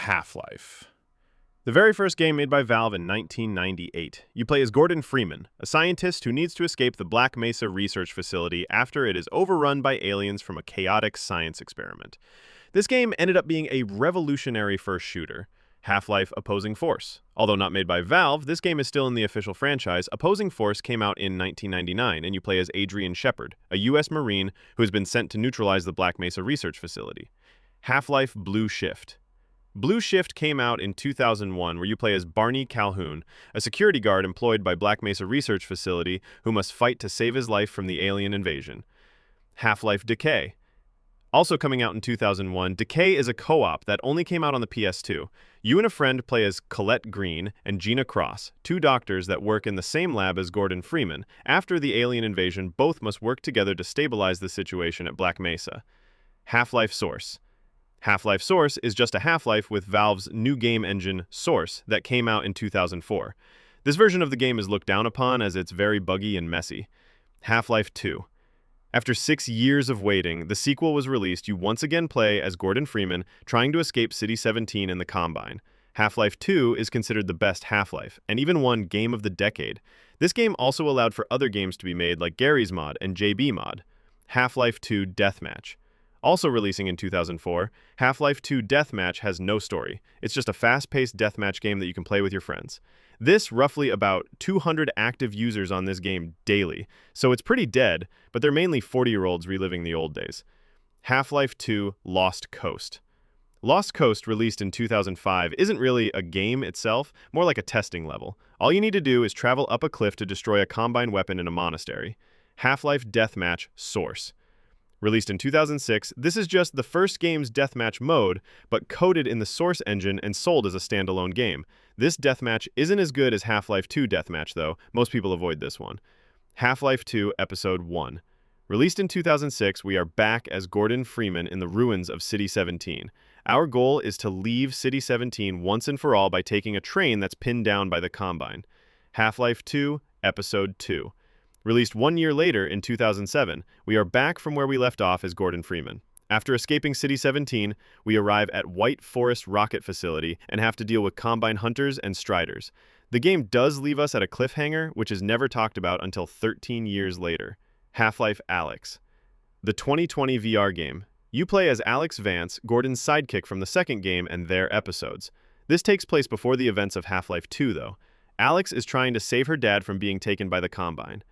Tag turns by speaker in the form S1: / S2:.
S1: Half-Life. The very first game made by Valve in 1998. You play as Gordon Freeman, a scientist who needs to escape the Black Mesa research facility after it is overrun by aliens from a chaotic science experiment. This game ended up being a revolutionary first shooter. Half-Life Opposing Force. Although not made by Valve, this game is still in the official franchise. Opposing Force came out in 1999, and you play as Adrian Shepard, a U.S. Marine who has been sent to neutralize the Black Mesa research facility. Half-Life Blue Shift. Blue Shift came out in 2001, where you play as Barney Calhoun, a security guard employed by Black Mesa Research Facility who must fight to save his life from the alien invasion. HalfLife Decay. Also coming out in 2001, Decay is a co-op that only came out on the PS2. You and a friend play as Colette Green and Gina Cross, two doctors that work in the same lab as Gordon Freeman. After the alien invasion, both must work together to stabilize the situation at Black Mesa. HalfLife Source. HalfLife Source is just a Half-Life with Valve's new game engine, Source, that came out in 2004. This version of the game is looked down upon as it's very buggy and messy. HalfLife II. After 6 years of waiting, the sequel was released. You once again play as Gordon Freeman, trying to escape City 17 in the Combine. Half-Life 2 is considered the best Half-Life, and even won Game of the Decade. This game also allowed for other games to be made like Garry's Mod and JB Mod. HalfLife II Deathmatch. Also releasing in 2004, HalfLife II Deathmatch has no story. It's just a fast-paced deathmatch game that you can play with your friends. This roughly about 200 active users on this game daily, so it's pretty dead, but they're mainly 40-year-olds reliving the old days. HalfLife II Lost Coast. Lost Coast, released in 2005, isn't really a game itself, more like a testing level. All you need to do is travel up a cliff to destroy a Combine weapon in a monastery. HalfLife Deathmatch Source. Released in 2006, this is just the first game's deathmatch mode, but coded in the Source engine and sold as a standalone game. This deathmatch isn't as good as HalfLife II Deathmatch, though. Most people avoid this one. HalfLife II Episode 1. Released in 2006, we are back as Gordon Freeman in the ruins of City 17. Our goal is to leave City 17 once and for all by taking a train that's pinned down by the Combine. HalfLife II Episode 2. Released 1 year later in 2007, we are back from where we left off as Gordon Freeman. After escaping City 17, we arrive at White Forest Rocket Facility and have to deal with Combine Hunters and Striders. The game does leave us at a cliffhanger, which is never talked about until 13 years later. HalfLife Alex. The 2020 VR game. You play as Alex Vance, Gordon's sidekick from the second game and their episodes. This takes place before the events of HalfLife 2, though. Alex is trying to save her dad from being taken by the Combine.